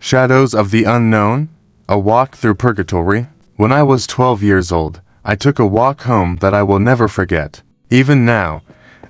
Shadows of the Unknown? A Walk Through Purgatory? When I was 12 years old, I took a walk home that I will never forget. Even now,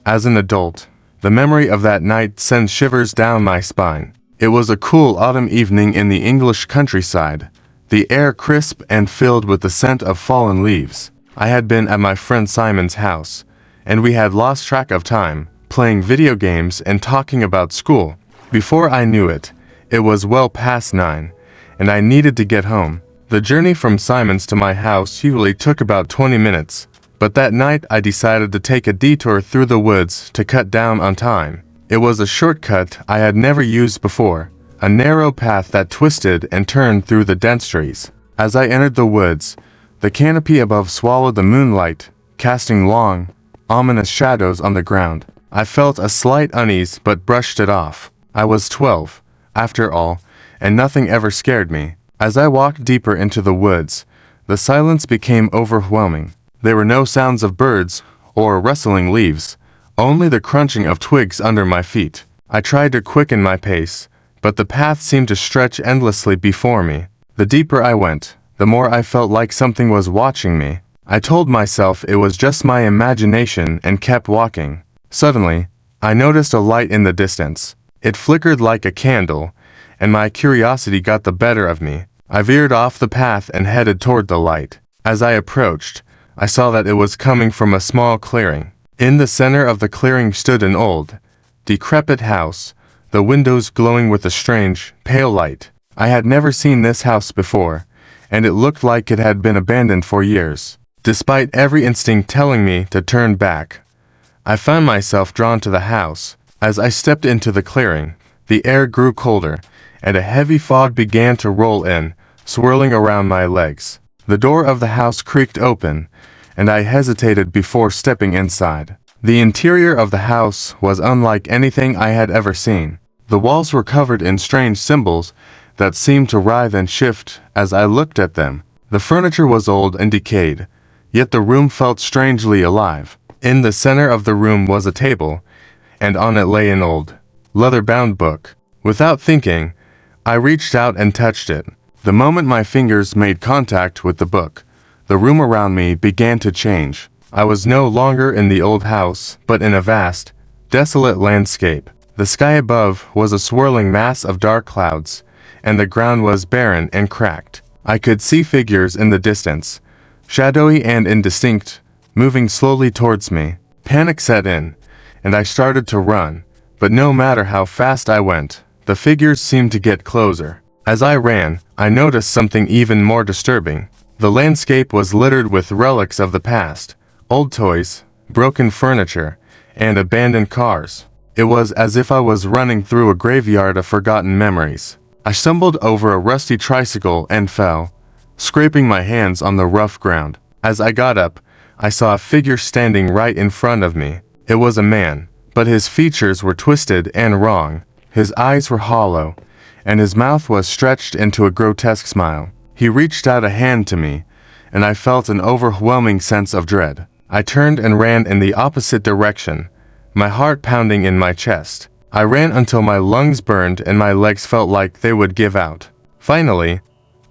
as an adult, the memory of that night sends shivers down my spine. It was a cool autumn evening in the English countryside, the air crisp and filled with the scent of fallen leaves. I had been at my friend Simon's house, and we had lost track of time, playing video games and talking about school. Before I knew it, it was well past 9, and I needed to get home. The journey from Simon's to my house usually took about 20 minutes, but that night I decided to take a detour through the woods to cut down on time. It was a shortcut I had never used before, a narrow path that twisted and turned through the dense trees. As I entered the woods, the canopy above swallowed the moonlight, casting long, ominous shadows on the ground. I felt a slight unease but brushed it off. I was 12, after all, and nothing ever scared me. As I walked deeper into the woods, the silence became overwhelming. There were no sounds of birds or rustling leaves, only the crunching of twigs under my feet. I tried to quicken my pace, but the path seemed to stretch endlessly before me. The deeper I went, the more I felt like something was watching me. I told myself it was just my imagination and kept walking. Suddenly, I noticed a light in the distance. It flickered like a candle, and my curiosity got the better of me. I veered off the path and headed toward the light. As I approached, I saw that it was coming from a small clearing. In the center of the clearing stood an old, decrepit house, the windows glowing with a strange, pale light. I had never seen this house before, and it looked like it had been abandoned for years. Despite every instinct telling me to turn back, I found myself drawn to the house. As I stepped into the clearing, the air grew colder, and a heavy fog began to roll in, swirling around my legs. The door of the house creaked open, and I hesitated before stepping inside. The interior of the house was unlike anything I had ever seen. The walls were covered in strange symbols that seemed to writhe and shift as I looked at them. The furniture was old and decayed, yet the room felt strangely alive. In the center of the room was a table, and on it lay an old, leather-bound book. Without thinking, I reached out and touched it. The moment my fingers made contact with the book, the room around me began to change. I was no longer in the old house, but in a vast, desolate landscape. The sky above was a swirling mass of dark clouds, and the ground was barren and cracked. I could see figures in the distance, shadowy and indistinct, moving slowly towards me. Panic set in, and I started to run, but no matter how fast I went, the figures seemed to get closer. As I ran, I noticed something even more disturbing. The landscape was littered with relics of the past, old toys, broken furniture, and abandoned cars. It was as if I was running through a graveyard of forgotten memories. I stumbled over a rusty tricycle and fell, scraping my hands on the rough ground. As I got up, I saw a figure standing right in front of me. It was a man, but his features were twisted and wrong. His eyes were hollow, and his mouth was stretched into a grotesque smile. He reached out a hand to me, and I felt an overwhelming sense of dread. I turned and ran in the opposite direction, my heart pounding in my chest. I ran until my lungs burned and my legs felt like they would give out. Finally,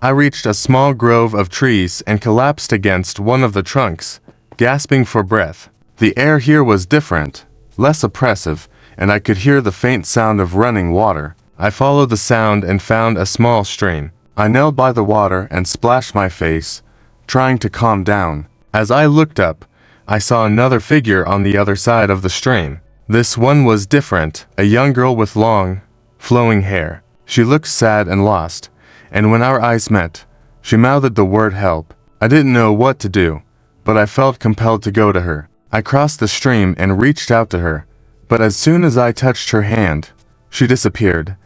I reached a small grove of trees and collapsed against one of the trunks, gasping for breath. The air here was different, less oppressive, and I could hear the faint sound of running water. I followed the sound and found a small stream. I knelt by the water and splashed my face, trying to calm down. As I looked up, I saw another figure on the other side of the stream. This one was different, a young girl with long, flowing hair. She looked sad and lost, and when our eyes met, she mouthed the word help. I didn't know what to do, but I felt compelled to go to her. I crossed the stream and reached out to her, but as soon as I touched her hand, she disappeared,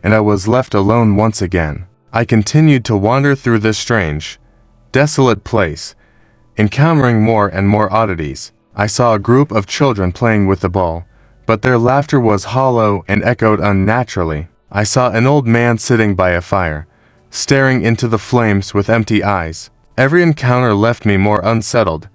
and I was left alone once again. I continued to wander through this strange, desolate place, encountering more and more oddities. I saw a group of children playing with the ball, but their laughter was hollow and echoed unnaturally. I saw an old man sitting by a fire, staring into the flames with empty eyes. Every encounter left me more unsettled,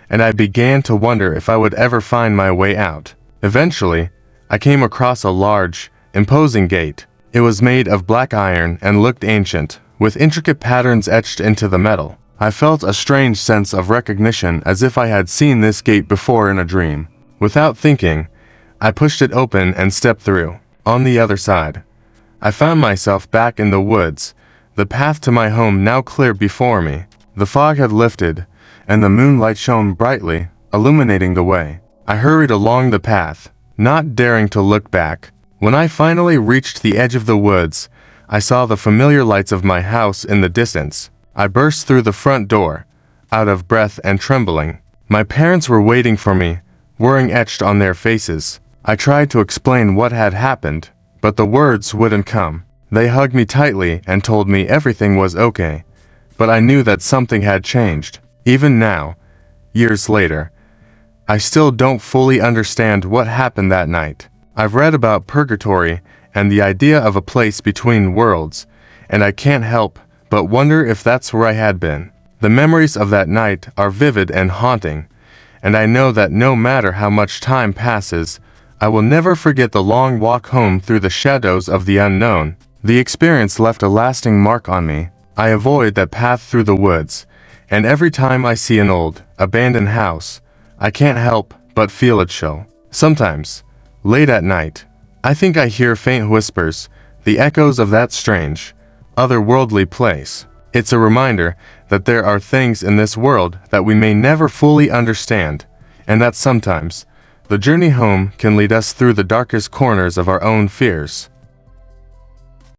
and I began to wonder if I would ever find my way out. Eventually, I came across a large, imposing gate. It was made of black iron and looked ancient, with intricate patterns etched into the metal. I felt a strange sense of recognition, as if I had seen this gate before in a dream. Without thinking, I pushed it open and stepped through. On the other side, I found myself back in the woods, the path to my home now clear before me. The fog had lifted, and the moonlight shone brightly, illuminating the way. I hurried along the path, not daring to look back. When I finally reached the edge of the woods, I saw the familiar lights of my house in the distance. I burst through the front door, out of breath and trembling. My parents were waiting for me, worry etched on their faces. I tried to explain what had happened, but the words wouldn't come. They hugged me tightly and told me everything was okay, but I knew that something had changed. Even now, years later, I still don't fully understand what happened that night. I've read about Purgatory and the idea of a place between worlds, and I can't help but wonder if that's where I had been. The memories of that night are vivid and haunting, and I know that no matter how much time passes, I will never forget the long walk home through the shadows of the unknown. The experience left a lasting mark on me. I avoid that path through the woods, and every time I see an old, abandoned house, I can't help but feel it chill. Sometimes, late at night, I think I hear faint whispers, the echoes of that strange, otherworldly place. It's a reminder that there are things in this world that we may never fully understand, and that sometimes, the journey home can lead us through the darkest corners of our own fears.